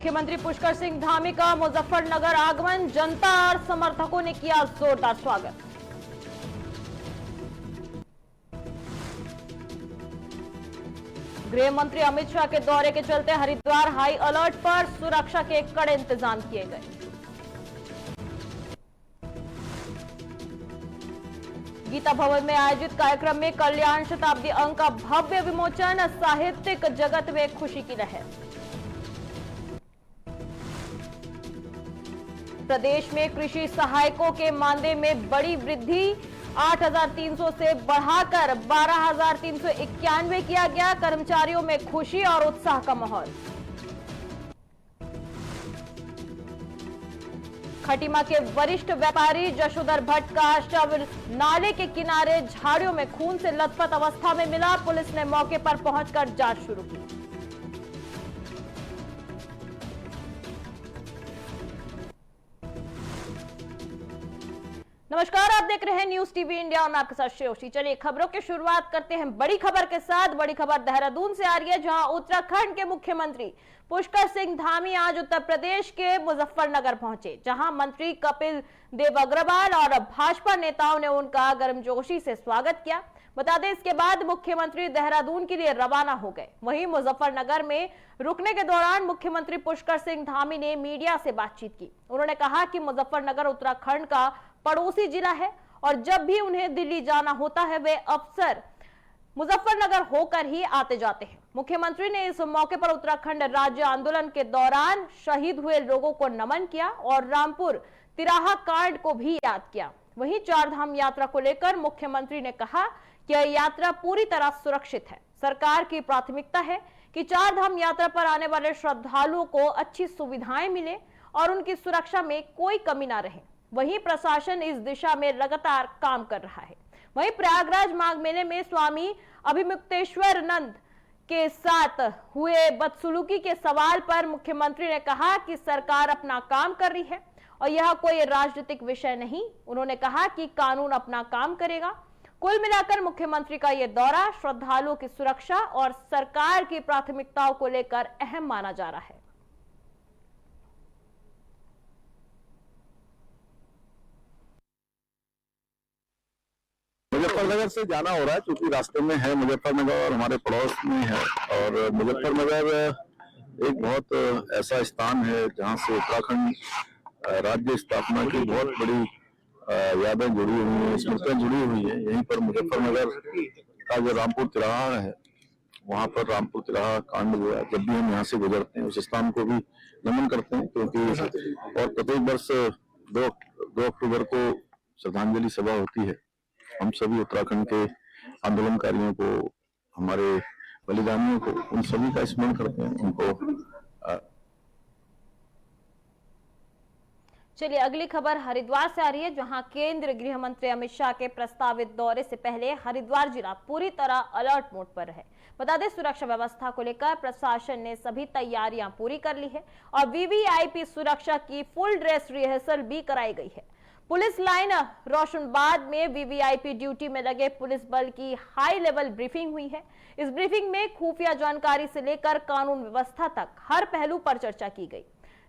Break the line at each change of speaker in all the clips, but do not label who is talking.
मुख्यमंत्री पुष्कर सिंह धामी का मुजफ्फरनगर आगमन, जनता और समर्थकों ने किया जोरदार स्वागत। गृह मंत्री अमित शाह के दौरे के चलते हरिद्वार हाई अलर्ट पर, सुरक्षा के कड़े इंतजाम किए गए। गीता भवन में आयोजित कार्यक्रम में कल्याण शताब्दी अंक का भव्य विमोचन, साहित्यिक जगत में खुशी की लहर। प्रदेश में कृषि सहायकों के मानदेय में बड़ी वृद्धि, 8,300 से बढ़ाकर 12,391 किया गया, कर्मचारियों में खुशी और उत्साह का माहौल। खटीमा के वरिष्ठ व्यापारी जशोधर भट्ट का शव नाले के किनारे झाड़ियों में खून से लथपथ अवस्था में मिला, पुलिस ने मौके पर पहुंचकर जांच शुरू की। नमस्कार, आप देख रहे हैं न्यूज टीवी इंडिया और मैं आपके साथ श्रेयोशी। चलिए खबरों की शुरुआत करते हैं बड़ी खबर के साथ। बड़ी खबर देहरादून से आ रही है, जहां उत्तराखंड के मुख्यमंत्री पुष्कर सिंह धामी आज उत्तर प्रदेश के मुजफ्फरनगर पहुंचे, जहां मंत्री कपिल देव अग्रवाल और भाजपा नेताओं ने उनका गर्मजोशी से स्वागत किया। बता दें, इसके बाद मुख्यमंत्री देहरादून के लिए रवाना हो गए। वहीं मुजफ्फरनगर में रुकने के दौरान मुख्यमंत्री पुष्कर सिंह धामी ने मीडिया से बातचीत की। उन्होंने कहा कि मुजफ्फरनगर उत्तराखंड का पड़ोसी जिला है और जब भी उन्हें दिल्ली जाना होता है वे अक्सर मुजफ्फरनगर होकर ही आते जाते हैं। मुख्यमंत्री ने इस मौके पर उत्तराखंड राज्य आंदोलन के दौरान शहीद हुए लोगों को नमन किया और रामपुर तिराहा कांड को भी याद किया। वहीं चारधाम यात्रा को लेकर मुख्यमंत्री ने कहा कि यह यात्रा पूरी तरह सुरक्षित है। सरकार की प्राथमिकता है कि चारधाम यात्रा पर आने वाले श्रद्धालुओं को अच्छी सुविधाएं मिले और उनकी सुरक्षा में कोई कमी ना रहे। वहीं प्रशासन इस दिशा में लगातार काम कर रहा है। वहीं प्रयागराज माघ मेले में स्वामी अभिमुक्तेश्वर नंद के साथ हुए बदसलूकी के सवाल पर मुख्यमंत्री ने कहा कि सरकार अपना काम कर रही है और यह कोई राजनीतिक विषय नहीं। उन्होंने कहा कि कानून अपना काम करेगा। कुल मिलाकर मुख्यमंत्री का यह दौरा श्रद्धालुओं की सुरक्षा और सरकार की प्राथमिकताओं को लेकर अहम माना जा रहा है।
मुजफ्फरनगर से जाना हो रहा है क्योंकि रास्ते में है मुजफ्फरनगर और हमारे पड़ोस में है। और मुजफ्फरनगर एक बहुत ऐसा स्थान है जहां से उत्तराखंड राज्य स्थापना की बहुत बड़ी यादें जुड़ी हुई हैं, स्मृतियां जुड़ी हुई हैं। यहीं पर मुजफ्फरनगर का जो रामपुर तिराहा है, वहां पर रामपुर तिराहा कांड हुआ। जब भी हम यहाँ से गुजरते हैं उस स्थान को भी नमन करते हैं, क्योंकि और प्रत्येक वर्ष 2 अक्टूबर को श्रद्धांजलि सभा होती है। हम सभी उत्तराखंड के आंदोलनकारियों को, हमारे बलिदानियों को, उन सभी का स्मरण करते हैं उनको।
चलिए अगली खबर हरिद्वार से आ रही है, जहां केंद्रीय गृह मंत्री अमित शाह के प्रस्तावित दौरे से पहले हरिद्वार जिला पूरी तरह अलर्ट मोड पर है। बता दें, सुरक्षा व्यवस्था को लेकर प्रशासन ने सभी तैयारियां पूरी कर ली है और वीवीआईपी सुरक्षा की फुल ड्रेस रिहर्सल भी कराई गई है। पुलिस लाइन रोशनबाद में वीवीआईपी ड्यूटी में लगे पुलिस बल की हाई लेवल ब्रीफिंग हुई है। इस ब्रीफिंग में खुफिया जानकारी से लेकर कानून व्यवस्था तक हर पहलू पर चर्चा की गई।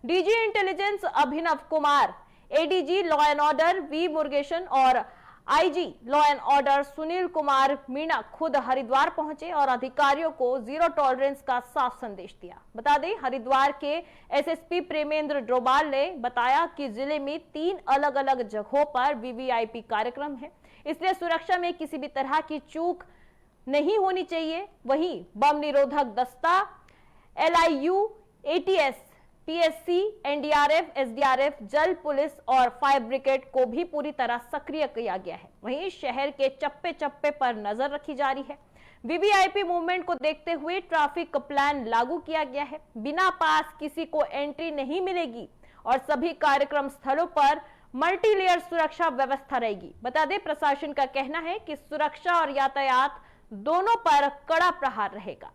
DG intelligence Abhinav Kumar, ADG law and order V Murugesan और IG law and order Sunil Kumar Meena खुद हरिद्वार पहुंचे और अधिकारियों को जीरो टॉलरेंस का साफ संदेश दिया। बता दें, हरिद्वार के एसएसपी प्रेमेंद्र डोभाल ने बताया कि जिले में 3 अलग अलग जगहों पर वीवीआईपी कार्यक्रम है, इसलिए सुरक्षा में किसी भी तरह की चूक नहीं होनी चाहिए। वहीं बम निरोधक दस्ता, LIU, ATS, PSC, NDRF, SDRF, जल पुलिस और फायर ब्रिगेड को भी पूरी तरह सक्रिय किया गया है। वहीं शहर के चप्पे चप्पे पर नजर रखी जा रही है। वीवीआईपी मूवमेंट को देखते हुए ट्रैफिक प्लान लागू किया गया है। बिना पास किसी को एंट्री नहीं मिलेगी और सभी कार्यक्रम स्थलों पर मल्टी लेयर सुरक्षा व्यवस्था रहेगी। बता दें, प्रशासन का कहना है कि सुरक्षा और यातायात दोनों पर कड़ा प्रहार रहेगा।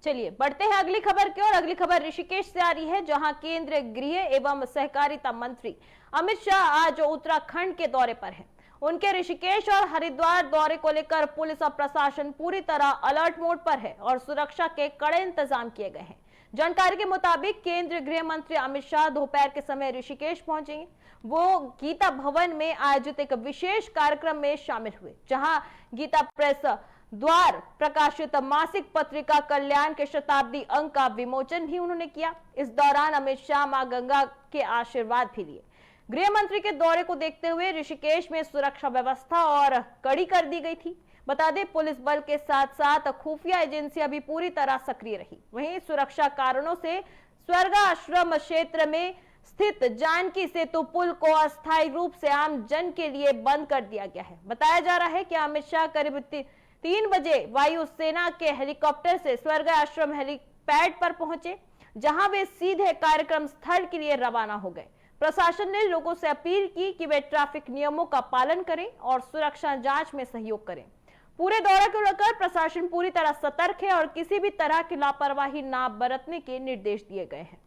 चलिए बढ़ते हैं अगली खबर की ओर। अगली खबर ऋषिकेश से आ रही है, जहां केंद्रीय गृह एवं सहकारिता मंत्री अमित शाह आज उत्तराखंड के दौरे पर हैं। उनके ऋषिकेश और हरिद्वार दौरे को लेकर पुलिस और प्रशासन पूरी तरह अलर्ट मोड पर है और सुरक्षा के कड़े इंतजाम किए गए हैं। जानकारी के मुताबिक केंद्रीय गृह मंत्री अमित शाह दोपहर के समय ऋषिकेश पहुंचेंगे। वो गीता भवन में आयोजित एक विशेष कार्यक्रम में शामिल हुए, जहां गीता प्रेस द्वार प्रकाशित मासिक पत्रिका कल्याण के शताब्दी अंक का विमोचन भी उन्होंने किया। इस दौरान अमित शाह मां गंगा के आशीर्वाद भी लिए। गृह मंत्री के दौरे को देखते हुए ऋषिकेश में सुरक्षा व्यवस्था और कड़ी कर दी गई थी। बता दें, पुलिस बल के साथ साथ खुफिया एजेंसियां भी पूरी तरह सक्रिय रही। वहीं सुरक्षा कारणों से स्वर्ग आश्रम क्षेत्र में स्थित जानकी सेतु पुल को अस्थायी रूप से आम जन के लिए बंद कर दिया गया है। बताया जा रहा है कि अमित शाह करीब 3 बजे वायुसेना के हेलीकॉप्टर से स्वर्ग आश्रम हेलीपैड पर पहुंचे, जहां वे सीधे कार्यक्रम स्थल के लिए रवाना हो गए। प्रशासन ने लोगों से अपील की कि वे ट्रैफिक नियमों का पालन करें और सुरक्षा जांच में सहयोग करें। पूरे दौरे को लेकर प्रशासन पूरी तरह सतर्क है और किसी भी तरह की लापरवाही न बरतने के निर्देश दिए गए हैं।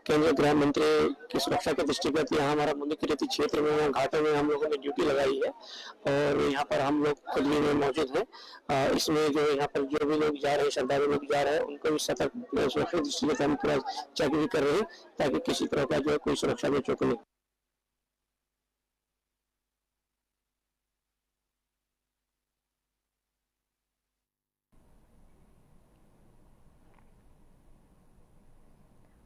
केंद्रीय गृह मंत्री की सुरक्षा के दृष्टिगत यहाँ हमारा मुनिकृति क्षेत्र में घाटों में हम लोगों ने ड्यूटी लगाई है और यहाँ पर हम लोग खुली में मौजूद हैं। इसमें जो यहाँ पर जो भी लोग जा रहे हैं, श्रद्धालु लोग जा रहे हैं, उनको भी सतर्क सुरक्षा दृष्टिगत हम पूरा चेक भी कर रहे हैं ताकि किसी तरह का जो है कोई सुरक्षा में चूक नहीं।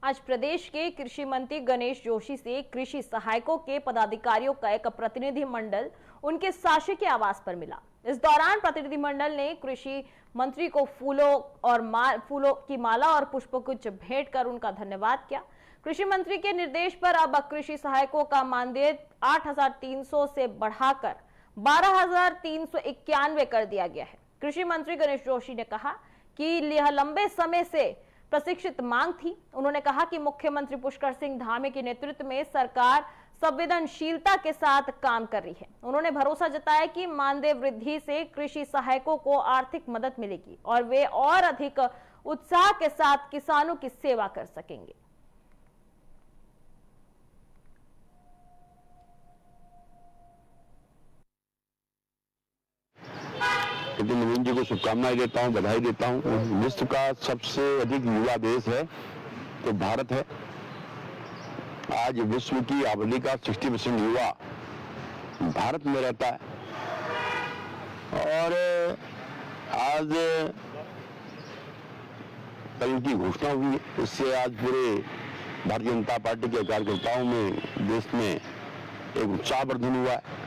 आज प्रदेश के कृषि मंत्री गणेश जोशी से कृषि सहायकों के पदाधिकारियों का एक प्रतिनिधि मंडल उनके शासकीय आवास पर मिला। इस दौरान प्रतिनिधि मंडल ने कृषि मंत्री को फूलों की माला और पुष्पगुच्छ भेंट कर उनका धन्यवाद किया। कृषि मंत्री के निर्देश पर अब कृषि सहायकों का मानदेय 8,300 से बढ़ाकर 12,391 कर दिया गया है। कृषि मंत्री गणेश जोशी ने कहा कि यह लंबे समय से प्रशिक्षित मांग थी। उन्होंने कहा कि मुख्यमंत्री पुष्कर सिंह धामी के नेतृत्व में सरकार संवेदनशीलता के साथ काम कर रही है। उन्होंने भरोसा जताया कि मानदेय वृद्धि से कृषि सहायकों को आर्थिक मदद मिलेगी और वे और अधिक उत्साह के साथ किसानों की सेवा कर सकेंगे।
नवीन जी को शुभकामनाएं देता हूं, बधाई देता हूं। विश्व का सबसे अधिक युवा देश है तो भारत है। आज विश्व की आबादी का 60% युवा भारत में रहता है और आज कल की घोषणा हुई है। इससे आज पूरे भारतीय जनता पार्टी के कार्यकर्ताओं में, देश में एक उत्साहवर्धन हुआ है।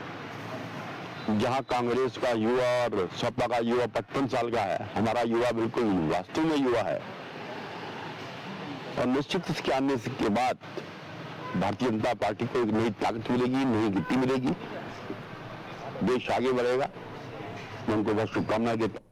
जहां कांग्रेस का युवा और सपा का युवा 55 साल का है, हमारा युवा बिल्कुल वास्तव में युवा है और निश्चित इसके आने के बाद भारतीय जनता पार्टी को एक नई ताकत मिलेगी, नई गति मिलेगी, देश आगे बढ़ेगा। मैं उनको बहुत शुभकामनाएं देता हूं।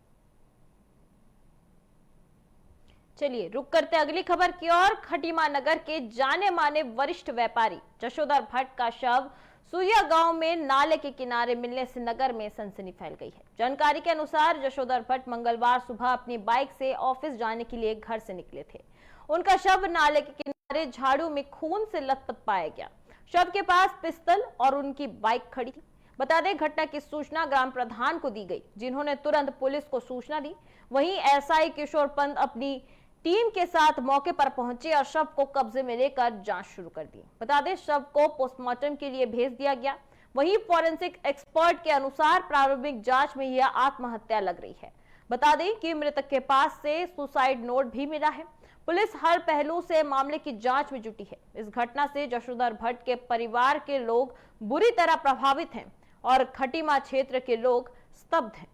चलिए रुक करते अगली खबर की ओर। खटीमा नगर के जाने माने वरिष्ठ व्यापारी जशोधर भट्ट का शव सुइया गांव में नाले के किनारे मिलने से नगर में सनसनी फैल गई है। जानकारी के अनुसार जशोधर भट्ट मंगलवार सुबह अपनी बाइक से ऑफिस जाने के लिए घर से निकले थे। उनका शव नाले के किनारे झाड़ू में खून से लथपथ पाया गया। शव के पास पिस्तौल और उनकी बाइक खड़ी थी। बता दें, घटना की सूचना ग्राम प्रधान को दी गई, जिन्होंने तुरंत पुलिस को सूचना दी। वहीं एसआई किशोर पंत अपनी टीम के साथ मौके पर पहुंचे और शव को कब्जे में लेकर जांच शुरू कर दी। बता दें, शव को पोस्टमार्टम के लिए भेज दिया गया। वहीं फॉरेंसिक एक्सपर्ट के अनुसार प्रारंभिक जांच में यह आत्महत्या लग रही है। बता दें कि मृतक के पास से सुसाइड नोट भी मिला है। पुलिस हर पहलू से मामले की जांच में जुटी है। इस घटना से जशोधर भट्ट के परिवार के लोग बुरी तरह प्रभावित हैं और खटीमा क्षेत्र के लोग स्तब्ध हैं।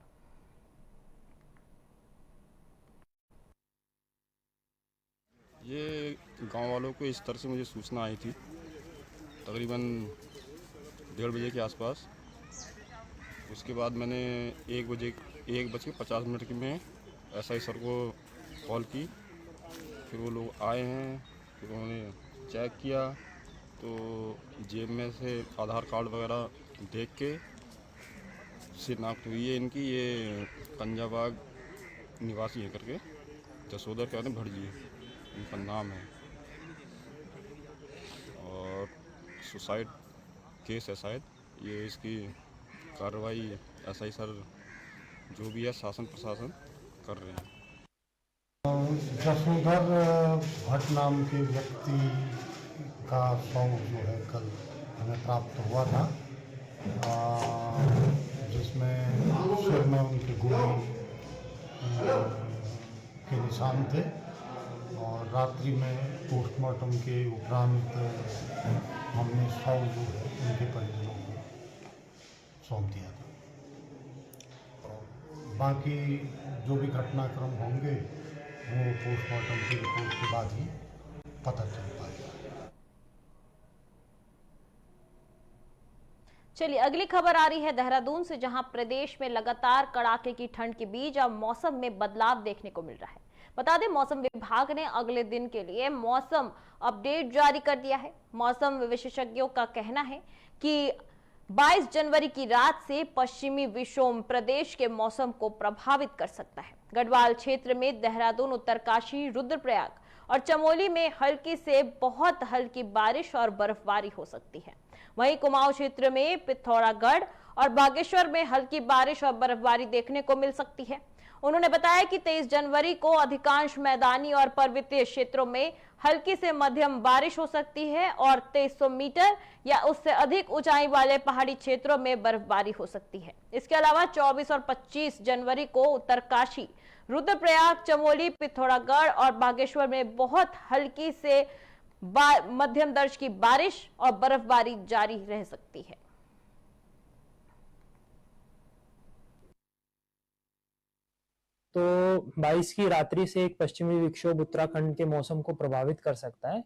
ये गांव वालों को इस तरह से मुझे सूचना आई थी तकरीबन 1:30 बजे के आसपास। उसके बाद मैंने 1:50 में एसआई सर को कॉल की। फिर वो लोग आए हैं, फिर उन्होंने चेक किया तो जेब में से आधार कार्ड वगैरह देख के शिनाख्त हुई है इनकी। ये पंजाबाग निवासी हैं करके, जसोदर के भड़जी उनका नाम है, और सुसाइड केस है शायद। ये इसकी कार्रवाई एसआई सर जो भी है शासन प्रशासन कर रहे हैं।
जसोधर भट्ट नाम के व्यक्ति का शव जो है कल हमें प्राप्त हुआ था, जिसमें सिर में उनके गोली के निशान थे, और रात्रि में पोस्टमार्टम के उपरांत हमने शव जो है उनके परिजनों को सौंप दिया था। बाकी जो भी घटनाक्रम होंगे वो पोस्टमार्टम की रिपोर्ट के बाद ही पता चल पाएगा।
चलिए अगली खबर आ रही है देहरादून से, जहां प्रदेश में लगातार कड़ाके की ठंड के बीच अब मौसम में बदलाव देखने को मिल रहा है। बता दें, मौसम विभाग ने अगले दिन के लिए मौसम अपडेट जारी कर दिया है। मौसम विशेषज्ञों का कहना है कि 22 जनवरी की रात से पश्चिमी विक्षोभ प्रदेश के मौसम को प्रभावित कर सकता है। गढ़वाल क्षेत्र में देहरादून, उत्तरकाशी, रुद्रप्रयाग और चमोली में हल्की से बहुत हल्की बारिश और बर्फबारी हो सकती है। वहीं कुमाऊं क्षेत्र में पिथौरागढ़ और बागेश्वर में हल्की बारिश और बर्फबारी देखने को मिल सकती है। उन्होंने बताया कि 23 जनवरी को अधिकांश मैदानी और पर्वतीय क्षेत्रों में हल्की से मध्यम बारिश हो सकती है और 2300 मीटर या उससे अधिक ऊंचाई वाले पहाड़ी क्षेत्रों में बर्फबारी हो सकती है। इसके अलावा 24 और 25 जनवरी को उत्तरकाशी, रुद्रप्रयाग, चमोली, पिथौरागढ़ और बागेश्वर में बहुत हल्की से मध्यम दर्ज की बारिश और बर्फबारी जारी रह सकती है।
तो 22 की रात्रि से एक पश्चिमी विक्षोभ उत्तराखंड के मौसम को प्रभावित कर सकता है,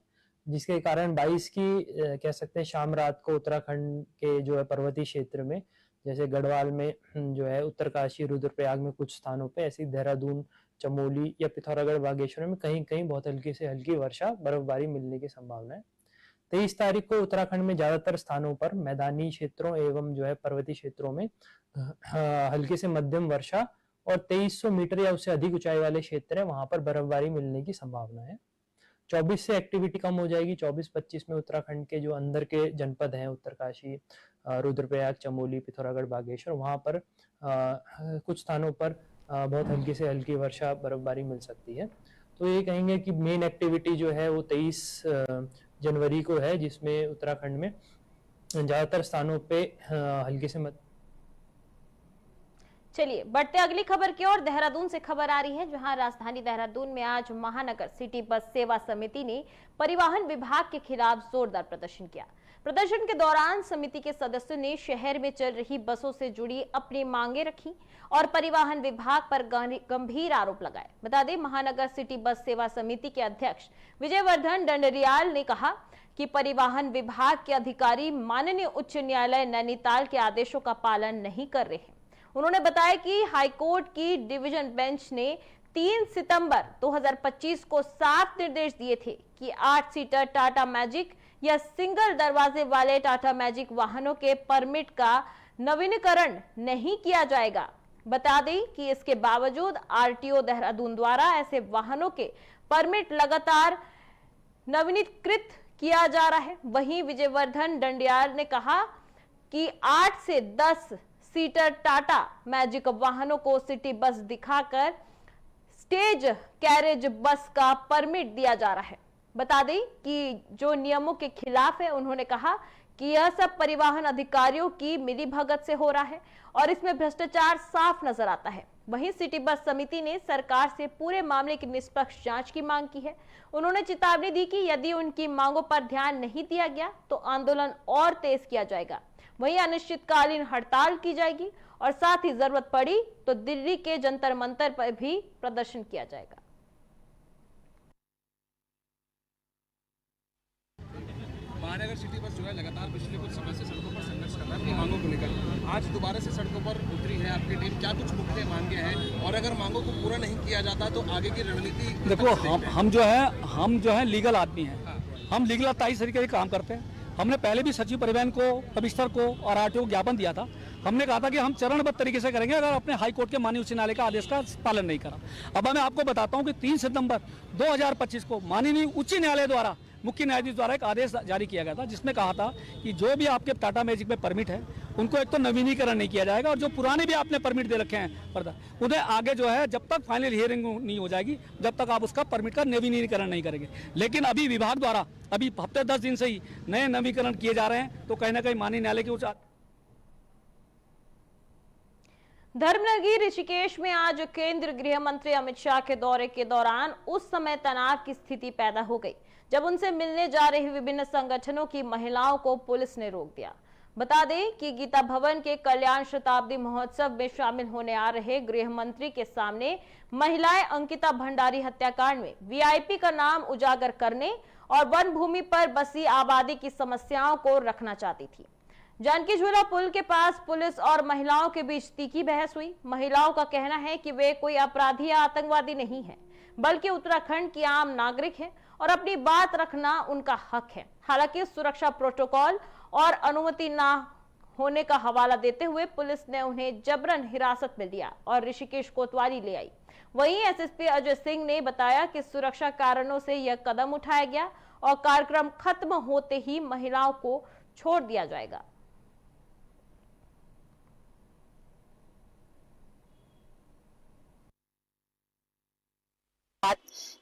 जिसके कारण 22 की कह सकते हैं शाम रात को उत्तराखंड के जो है पर्वतीय क्षेत्र में, जैसे गढ़वाल में जो है, उत्तरकाशी, रुद्रप्रयाग में कुछ स्थानों पे, ऐसी देहरादून, चमोली या पिथौरागढ़, बागेश्वर में कहीं कहीं बहुत हल्की से हल्की वर्षा, बर्फबारी मिलने की संभावना है। 23 तारीख को उत्तराखंड में ज्यादातर स्थानों पर मैदानी क्षेत्रों एवं जो है पर्वतीय क्षेत्रों में हल्की से मध्यम वर्षा और 2300 मीटर या उससे अधिक ऊंचाई वाले क्षेत्र है, वहां पर बर्फबारी मिलने की संभावना है। 24 से एक्टिविटी कम हो जाएगी। 24-25 में उत्तराखंड के जो अंदर के जनपद हैं, उत्तरकाशी, रुद्रप्रयाग, चमोली, पिथौरागढ़, बागेश्वर, वहां पर कुछ स्थानों पर बहुत हल्की से हल्की वर्षा, बर्फबारी मिल सकती है। तो ये कहेंगे कि मेन एक्टिविटी जो है वो 23 जनवरी को है, जिसमें उत्तराखंड में ज्यादातर स्थानों पे हल्की से
चलिए बढ़ते अगली खबर की ओर। देहरादून से खबर आ रही है, जहां राजधानी देहरादून में आज महानगर सिटी बस सेवा समिति ने परिवहन विभाग के खिलाफ जोरदार प्रदर्शन किया। प्रदर्शन के दौरान समिति के सदस्यों ने शहर में चल रही बसों से जुड़ी अपनी मांगे रखी और परिवहन विभाग पर गंभीर आरोप लगाए। बता दें, महानगर सिटी बस सेवा समिति के अध्यक्ष विजयवर्धन डंडरियाल ने कहा कि परिवहन विभाग के अधिकारी माननीय उच्च न्यायालय नैनीताल के आदेशों का पालन नहीं कर रहे हैं। उन्होंने बताया कि हाईकोर्ट की डिवीजन बेंच ने 3 सितंबर 2025 को साफ निर्देश दिए थे कि 8 सीटर टाटा मैजिक या सिंगल दरवाजे वाले टाटा मैजिक वाहनों के परमिट का नवीनीकरण नहीं किया जाएगा। बता दें कि इसके बावजूद आरटीओ देहरादून द्वारा ऐसे वाहनों के परमिट लगातार नवीनीकृत किया जा रहा है। वहीं विजयवर्धन डंडियाल ने कहा कि 8 से 10 सीटर टाटा मैजिक वाहनों को सिटी बस दिखाकर स्टेज कैरेज बस का परमिट दिया जा रहा है। बता दें कि जो नियमों के खिलाफ है, उन्होंने कहा कि यह सब परिवहन अधिकारियों की मिलीभगत से हो रहा है और इसमें भ्रष्टाचार साफ नजर आता है। वहीं सिटी बस समिति ने सरकार से पूरे मामले की निष्पक्ष जांच की मांग की है। उन्होंने चेतावनी दी कि यदि उनकी मांगों पर ध्यान नहीं दिया गया तो आंदोलन और तेज किया जाएगा। वहीं अनिश्चितकालीन हड़ताल की जाएगी और साथ ही जरूरत पड़ी तो दिल्ली के जंतर मंतर पर भी प्रदर्शन किया जाएगा।
महानगर सिटी बस जो है लगातार पिछले कुछ समय से सड़कों पर संघर्ष कर रहा है अपनी मांगों को लेकर। आज दोबारा से सड़कों पर उतरी है आपकी टीम, क्या कुछ मुख्य मांगे हैं और अगर मांगों को पूरा नहीं किया जाता तो आगे की रणनीति?
देखो, हम जो है लीगल आदमी हैं, हम लीगल तरीके से काम करते हैं। हमने पहले भी सचिव परिवहन को, कमिश्नर को और आरटीओ को ज्ञापन दिया था। हमने कहा था कि हम चरणबद्ध तरीके से करेंगे अगर अपने हाई कोर्ट के माननीय उच्च न्यायालय का आदेश का पालन नहीं करा। अब मैं आपको बताता हूं कि 3 सितंबर 2025 को माननीय उच्च न्यायालय द्वारा मुख्य न्यायाधीश द्वारा एक आदेश जारी किया गया था, जिसमें कहा था कि जो भी आपके टाटा मैजिक में परमिट है उनको एक तो नवीनीकरण नहीं किया जाएगा, और जो पुराने भी आपने परमिट दे रखे हैं उन्हें आगे जो है जब तक फाइनल हियरिंग नहीं हो जाएगी जब तक आप उसका परमिट का नवीनीकरण नहीं करेंगे। लेकिन अभी विभाग द्वारा अभी हफ्ते 10 दिन से ही नए नवीनीकरण किए जा रहे हैं, तो कहीं ना कहीं माननीय न्यायालय के उच्च
धर्मनगरी ऋषिकेश में आज केंद्रीय गृह मंत्री अमित शाह के दौरे के दौरान उस समय तनाव की स्थिति पैदा हो गई जब उनसे मिलने जा रही विभिन्न संगठनों की महिलाओं को पुलिस ने रोक दिया। बता दें कि गीता भवन के कल्याण शताब्दी महोत्सव में शामिल होने आ रहे गृह मंत्री के सामने महिलाएं अंकिता भंडारी हत्याकांड में वीआईपी का नाम उजागर करने और वन भूमि पर बसी आबादी की समस्याओं को रखना चाहती थी। जानकी झूला पुल के पास पुलिस और महिलाओं के बीच तीखी बहस हुई। महिलाओं का कहना है कि वे कोई अपराधी या आतंकवादी नहीं है, बल्कि उत्तराखंड की आम नागरिक है और अपनी बात रखना उनका हक है। हालांकि सुरक्षा प्रोटोकॉल और अनुमति न होने का हवाला देते हुए पुलिस ने उन्हें जबरन हिरासत में लिया और ऋषिकेश कोतवाली ले आई। वहीं एसएसपी अजय सिंह ने बताया कि सुरक्षा कारणों से यह कदम उठाया गया और कार्यक्रम खत्म होते ही महिलाओं को छोड़ दिया जाएगा।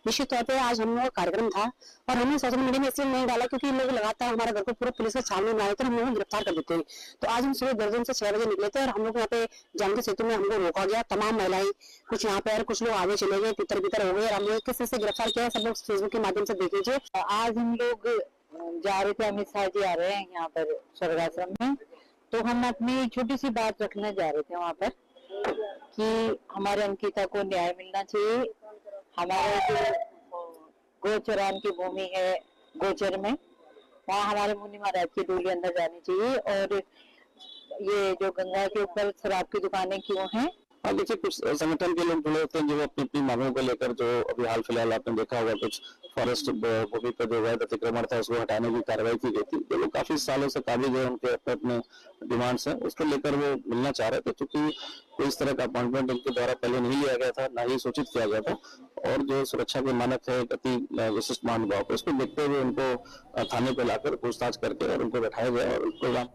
निश्चित तौर पे आज हम लोग का कार्यक्रम था और हमने सोशल मीडिया में इसलिए नहीं डाला क्योंकि लोग लगातार हमारे घर को पूरा पुलिस के सामने में आए थे, हम लोग गिरफ्तार कर देते हैं। तो आज हम सुबह दर्जन से 6 बजे निकले थे और हम लोग यहाँ पे जानकी सेतु में हमको रोका गया। तमाम महिलाएं कुछ यहाँ पे और कुछ लोग आगे चले गए, तितर बितर हो गए और हम लोग किस तरह से गिरफ्तार किया सब लोग फेसबुक के माध्यम से देख लीजिए।
आज हम लोग जा रहे थे, अमित शाह जी आ रहे हैं यहाँ पर स्वर्गाश्रम में, तो हम अपनी छोटी सी बात रखने जा रहे थे वहाँ पर कि हमारे अंकिता को न्याय मिलना चाहिए। हमारे जो गोचरान की भूमि है गोचर में, वहाँ हमारे मुनि महाराज की डोली अंदर जानी चाहिए और ये जो गंगा के ऊपर शराब की दुकानें क्यों हैं।
हाँ देखिए, कुछ संगठन के लोग जुड़े होते हैं जो अपनी अपनी मांगों को लेकर, जो अभी हाल फिलहाल आपने देखा होगा कुछ फॉरेस्ट भूमि पर जो अवैध अतिक्रमण था उसको हटाने की कार्रवाई की गई थी। जो लोग काफी सालों से काबिज है, उनके अपने अपने डिमांड्स हैं, उसको लेकर वो मिलना चाह रहे थे। क्योंकि कोई इस तरह का अपॉइंटमेंट उनके द्वारा पहले नहीं लिया गया था, ना ही सूचित किया गया था, और जो सुरक्षा के मानक है अति विशिष्ट मानभाव, उसको देखते हुए उनको थाने पर लाकर पूछताछ करके और उनको बैठाया गया और प्रोग्राम।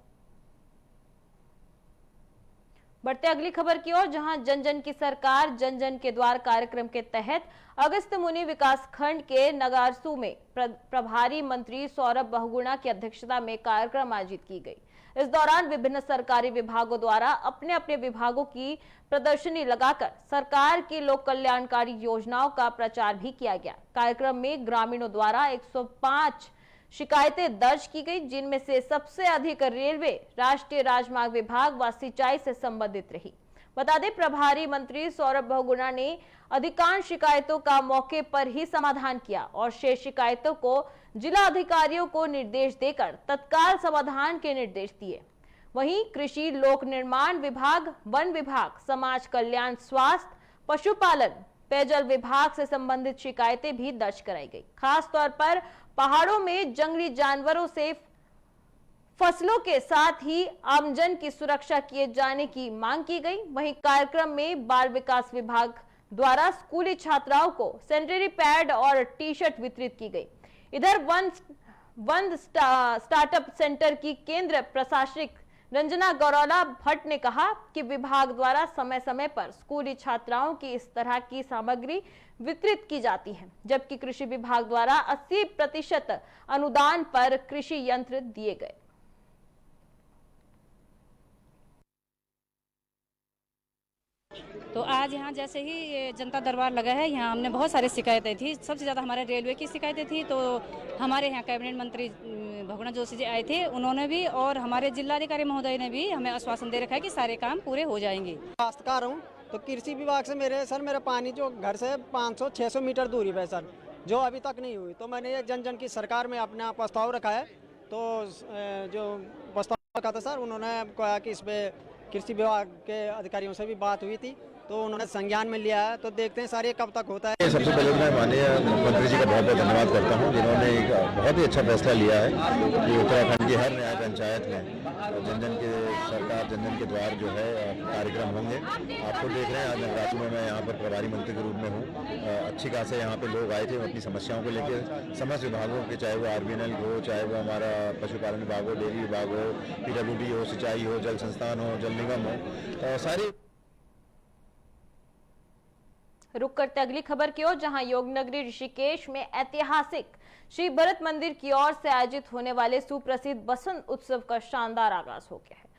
बढ़ते अगली खबर की ओर, जहां जन जन की सरकार जन जन के द्वार कार्यक्रम के तहत अगस्त मुनि विकास खंड के नगारसू में प्रभारी मंत्री सौरभ बहुगुणा की अध्यक्षता में कार्यक्रम आयोजित की गई। इस दौरान विभिन्न सरकारी विभागों द्वारा अपने अपने विभागों की प्रदर्शनी लगाकर सरकार की लोक कल्याणकारी योजनाओं का प्रचार भी किया गया। कार्यक्रम में ग्रामीणों द्वारा 105 शिकायतें दर्ज की गई, जिनमें से सबसे अधिक रेलवे, राष्ट्रीय राजमार्ग विभाग व सिंचाई से संबंधित रही। बता दें, प्रभारी मंत्री सौरभ बहुगुणा ने अधिकांश शिकायतों का मौके पर ही समाधान किया और शेष शिकायतों को जिला अधिकारियों को निर्देश देकर तत्काल समाधान के निर्देश दिए। वहीं कृषि, लोक निर्माण विभाग, वन विभाग, समाज कल्याण, स्वास्थ्य, पशुपालन, पेयजल विभाग से संबंधित शिकायतें भी दर्ज कराई गई। खास तौर पर पहाड़ों में जंगली जानवरों से फसलों के साथ ही आमजन की सुरक्षा किए जाने की मांग की गई। वहीं कार्यक्रम में बाल विकास विभाग द्वारा स्कूली छात्राओं को सैनिटरी पैड और टी-शर्ट वितरित की गई। इधर वन स्टार्टअप सेंटर की केंद्र प्रशासक रंजना गौरला भट्ट ने कहा कि विभाग द्वारा समय समय पर स्कूली छात्राओं की इस तरह की सामग्री वितरित की जाती है, जबकि कृषि विभाग द्वारा 80% अनुदान पर कृषि यंत्र दिए गए।
तो आज यहाँ जैसे ही ये जनता दरबार लगा है, यहाँ हमने बहुत सारी शिकायतें थी। सबसे ज़्यादा हमारे रेलवे की शिकायतें थी, तो हमारे यहाँ कैबिनेट मंत्री भगुणा जोशी जी आए थे, उन्होंने भी और हमारे जिलाधिकारी महोदय ने भी हमें आश्वासन दे रखा है कि सारे काम पूरे हो जाएंगे।
काश्तकार हूँ, तो कृषि विभाग से मेरा पानी जो घर से 500-600 मीटर दूरी पे सर, जो अभी तक नहीं हुई, तो मैंने ये जन जन की सरकार में अपना प्रस्ताव रखा है। तो जो प्रस्ताव रखा था सर, उन्होंने कहा कि इस पर कृषि विभाग के अधिकारियों से भी बात हुई थी, तो उन्होंने संज्ञान में लिया है, तो देखते हैं सर ये कब तक होता है।
सबसे पहले मैं माननीय मुख्यमंत्री जी का बहुत बहुत धन्यवाद करता हूं, जिन्होंने एक बहुत ही अच्छा फैसला लिया है कि उत्तराखंड की हर न्याय पंचायत में जन जन के सरकार जन जन के द्वार जो है कार्यक्रम होंगे। आपको देख रहे हैं आज नवरात्रि में मैं यहाँ पर प्रभारी मंत्री के रूप में हूँ। अच्छी खासे यहाँ पे लोग आए थे अपनी समस्याओं को लेकर समस्त विभागों के, चाहे वो RVNL हो, चाहे वो हमारा पशुपालन विभाग हो, डेयरी विभाग हो, PWD हो, सिंचाई हो, जल संस्थान हो, जल निगम हो, सारी।
रुक करते अगली खबर की ओर, जहां योगनगरी ऋषिकेश में ऐतिहासिक श्री भरत मंदिर की ओर से आयोजित होने वाले सुप्रसिद्ध बसंत उत्सव का शानदार आगाज हो गया है।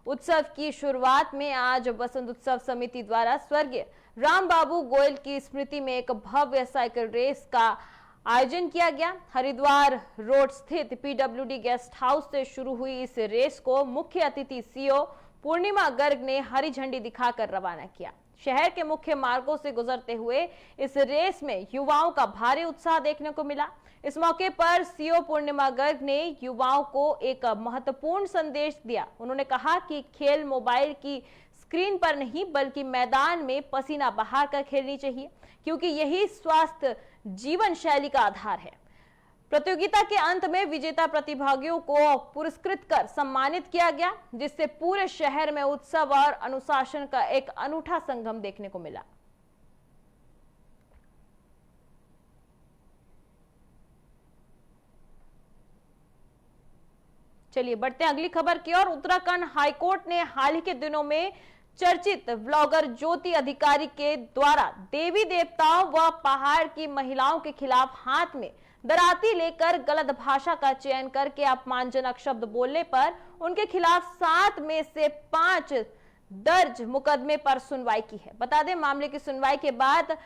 उत्सव की शुरुआत में आज बसंत उत्सव समिति द्वारा स्वर्गीय राम बाबू गोयल की स्मृति में एक भव्य साइकिल रेस का आयोजन किया गया। हरिद्वार रोड स्थित PWD गेस्ट हाउस से शुरू हुई इस रेस को मुख्य अतिथि CO पूर्णिमा गर्ग ने हरी झंडी दिखाकर रवाना किया। शहर के मुख्य मार्गों से गुजरते हुए इस रेस में युवाओं का भारी उत्साह देखने को मिला। इस मौके पर CO पूर्णिमा गर्ग ने युवाओं को एक महत्वपूर्ण संदेश दिया। उन्होंने कहा कि खेल मोबाइल की स्क्रीन पर नहीं बल्कि मैदान में पसीना बहा कर खेलनी चाहिए, क्योंकि यही स्वस्थ जीवन शैली का आधार है। प्रतियोगिता के अंत में विजेता प्रतिभागियों को पुरस्कृत कर सम्मानित किया गया, जिससे पूरे शहर में उत्सव और अनुशासन का एक अनूठा संगम देखने को मिला। चलिए बढ़ते हैं अगली खबर की ओर। उत्तराखंड हाईकोर्ट ने हाल ही के दिनों में चर्चित ब्लॉगर ज्योति अधिकारी के द्वारा देवी देवताओं व पहाड़ की महिलाओं के खिलाफ हाथ में दराती लेकर गलत भाषा का चयन करके अपमानजनक शब्द बोलने पर उनके खिलाफ 7 में से 5 दर्ज मुकदमे पर सुनवाई की है। बता दें, मामले की सुनवाई के बाद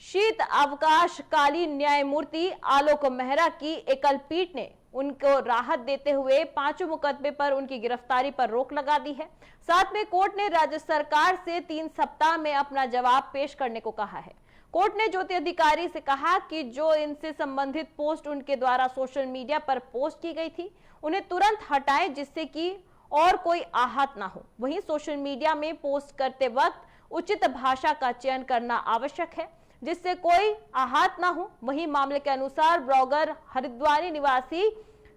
शीत अवकाशकालीन न्यायमूर्ति आलोक मेहरा की एकल पीठ ने उनको राहत देते हुए 5 मुकदमे पर उनकी गिरफ्तारी पर रोक लगा दी है। साथ में कोर्ट ने राज्य सरकार से 3 सप्ताह में अपना जवाब पेश करने को कहा है। कोर्ट ने ज्योति अधिकारी से कहा कि जो इनसे संबंधित पोस्ट उनके द्वारा सोशल मीडिया पर पोस्ट की गई थी, उन्हें तुरंत हटाएं, जिससे कि और कोई आहत ना हो। वहीं सोशल मीडिया में पोस्ट करते वक्त उचित भाषा का चयन करना आवश्यक है, जिससे कोई आहत ना हो। वहीं मामले के अनुसार ब्लॉगर हरिद्वार निवासी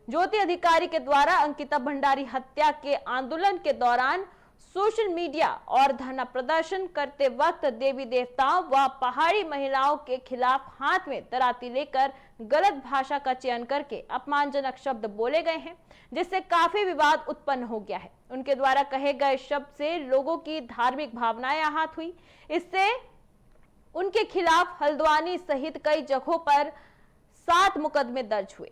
ज्योति अधिकारी के द्वारा अंकिता भंडारी हत्या के आंदोलन के दौरान सोशल मीडिया और धरना प्रदर्शन करते वक्त देवी देवताओं व पहाड़ी महिलाओं के खिलाफ हाथ में दराती लेकर गलत भाषा का चयन करके अपमानजनक शब्द बोले गए हैं, जिससे काफी विवाद उत्पन्न हो गया है। उनके द्वारा कहे गए शब्द से लोगों की धार्मिक भावनाएं आहत हुई। इससे उनके खिलाफ हल्द्वानी सहित कई जगहों पर 7 मुकदमे दर्ज हुए।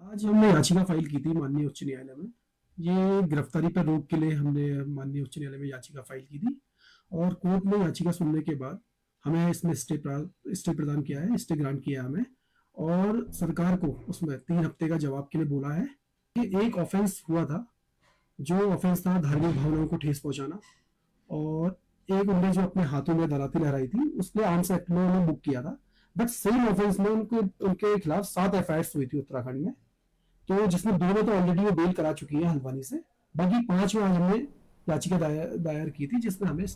आज हमने याचिका फाइल की थी माननीय उच्च न्यायालय में। ये गिरफ्तारी पर रोक के लिए हमने माननीय उच्च न्यायालय में याचिका फाइल की थी और कोर्ट ने याचिका सुनने के बाद हमें इसमें स्टे प्रदान किया है, स्टे ग्रांट किया हमें, और सरकार को उसमें 3 हफ्ते का जवाब के लिए बोला है कि एक ऑफेंस हुआ था, जो ऑफेंस था धार्मिक भावनाओं को ठेस पहुंचाना, और एक उन्होंने जो अपने हाथों में दराती लहराई थी उसके आर्म्स एक्ट में उन्होंने बुक किया था। बट सेम ऑफेंस में उनके खिलाफ 7 FIRs हुई थी उत्तराखंड में, तो जिसमें 2 में तो ऑलरेडी वो बेल करा चुकी है हल्द्वानी से, बाकी 5 में आज हमने याचिका दायर की थी, जिसमें हमें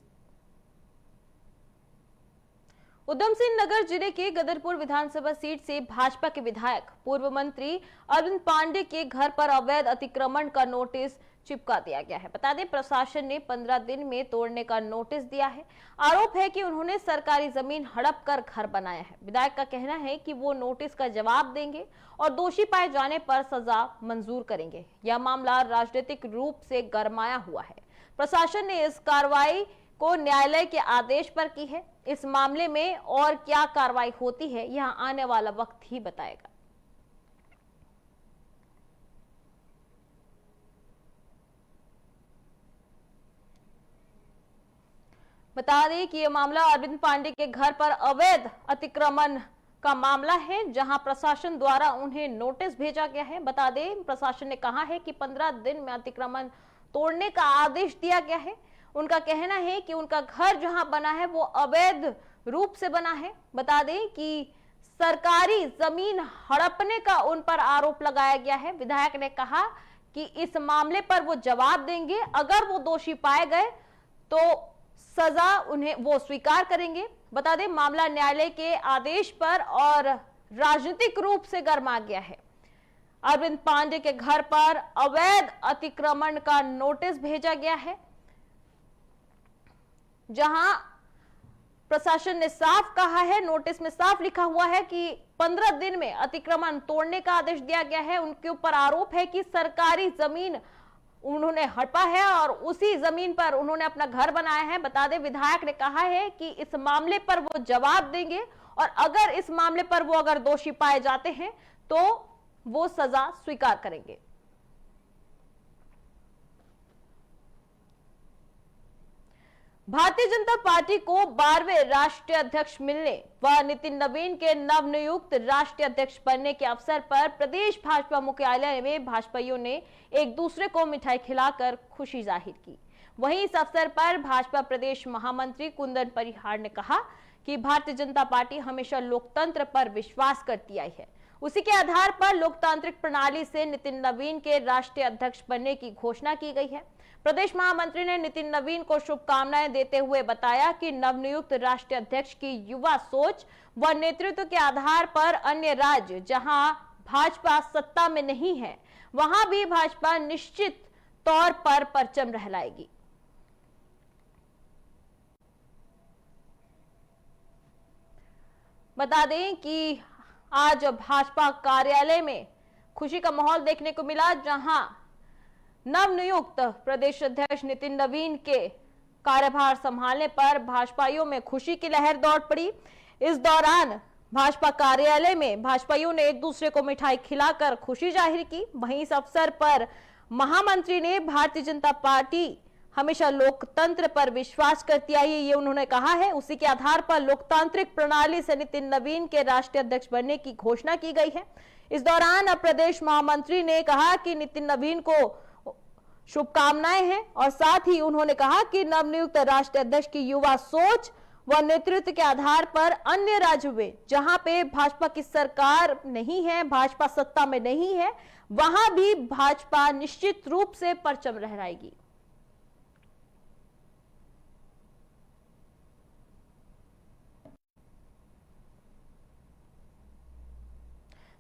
उधम सिंह नगर जिले के गदरपुर विधानसभा सीट से भाजपा के विधायक पूर्व मंत्री अरविंद पांडे के घर पर अवैध अतिक्रमण का नोटिस चिपका दिया गया है। बता दें, प्रशासन ने 15 दिन में तोड़ने का नोटिस दिया है। आरोप है कि उन्होंने सरकारी जमीन हड़प कर घर बनाया है। विधायक का कहना है कि वो नोटिस का जवाब देंगे और दोषी पाए जाने पर सजा मंजूर करेंगे। यह मामला राजनीतिक रूप से गरमाया हुआ है। प्रशासन ने इस कार्रवाई को न्यायालय के आदेश पर की है। इस मामले में और क्या कार्रवाई होती है, यह आने वाला वक्त ही बताएगा। बता दें कि यह मामला अरविंद पांडे के घर पर अवैध अतिक्रमण का मामला है, जहां प्रशासन द्वारा उन्हें नोटिस भेजा गया है। बता दें, प्रशासन ने कहा है कि 15 दिन में अतिक्रमण तोड़ने का आदेश दिया गया है। उनका कहना है कि उनका घर जहां बना है वो अवैध रूप से बना है। बता दें कि सरकारी जमीन हड़पने का उन पर आरोप लगाया गया है। विधायक ने कहा कि इस मामले पर वो जवाब देंगे, अगर वो दोषी पाए गए तो सजा उन्हें वो स्वीकार करेंगे। बता दें, मामला न्यायालय के आदेश पर और राजनीतिक रूप से गर्मा गया है। अरविंद पांडे के घर पर अवैध अतिक्रमण का नोटिस भेजा गया है, जहां प्रशासन ने साफ कहा है, नोटिस में साफ लिखा हुआ है कि 15 दिन में अतिक्रमण तोड़ने का आदेश दिया गया है। उनके ऊपर आरोप है कि सरकारी जमीन उन्होंने हड़पा है और उसी जमीन पर उन्होंने अपना घर बनाया है। बता दें, विधायक ने कहा है कि इस मामले पर वो जवाब देंगे और अगर इस मामले पर वो अगर दोषी पाए जाते हैं तो वो सजा स्वीकार करेंगे। भारतीय जनता पार्टी को 12वें राष्ट्रीय अध्यक्ष मिलने व नितिन नवीन के नवनियुक्त राष्ट्रीय अध्यक्ष बनने के अवसर पर प्रदेश भाजपा मुख्यालय में भाजपाइयों ने एक दूसरे को मिठाई खिलाकर खुशी जाहिर की। वहीं इस अवसर पर भाजपा प्रदेश महामंत्री कुंदन परिहार ने कहा कि भारतीय जनता पार्टी हमेशा लोकतंत्र पर विश्वास करती आई है। उसी के आधार पर लोकतांत्रिक प्रणाली से नितिन नवीन के राष्ट्रीय अध्यक्ष बनने की घोषणा की गई है। प्रदेश महामंत्री ने नितिन नवीन को शुभकामनाएं देते हुए बताया कि नवनियुक्त राष्ट्रीय अध्यक्ष की युवा सोच व नेतृत्व के आधार पर अन्य राज्य जहां भाजपा सत्ता में नहीं है, वहां भी भाजपा निश्चित तौर पर परचम लहराएगी। बता दें कि आज भाजपा कार्यालय में खुशी का माहौल देखने को मिला, जहां नवनियुक्त प्रदेश अध्यक्ष नितिन नवीन के कार्यभार संभालने पर भाजपाइयों में खुशी की लहर दौड़ पड़ी। इस दौरान भाजपा कार्यालय में भाजपाइयों ने एक दूसरे को मिठाई खिलाकर खुशी जाहिर की। वहीं इस अवसर पर महामंत्री ने भारतीय जनता पार्टी हमेशा लोकतंत्र पर विश्वास करती आई है, ये उन्होंने कहा है। उसी के आधार पर लोकतांत्रिक प्रणाली से नितिन नवीन के राष्ट्रीय अध्यक्ष बनने की घोषणा की गई है। इस दौरान प्रदेश महामंत्री ने कहा कि नितिन नवीन को शुभकामनाएं हैं और साथ ही उन्होंने कहा कि नवनियुक्त राष्ट्रीय अध्यक्ष की युवा सोच व नेतृत्व के आधार पर अन्य राज्यों में जहां पे भाजपा की सरकार नहीं है, भाजपा सत्ता में नहीं है, वहां भी भाजपा निश्चित रूप से परचम लहराएगी।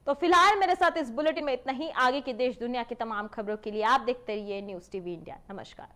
तो फिलहाल मेरे साथ इस बुलेटिन में इतना ही। आगे की देश दुनिया की तमाम खबरों के लिए आप देखते रहिए न्यूज़ टीवी इंडिया। नमस्कार।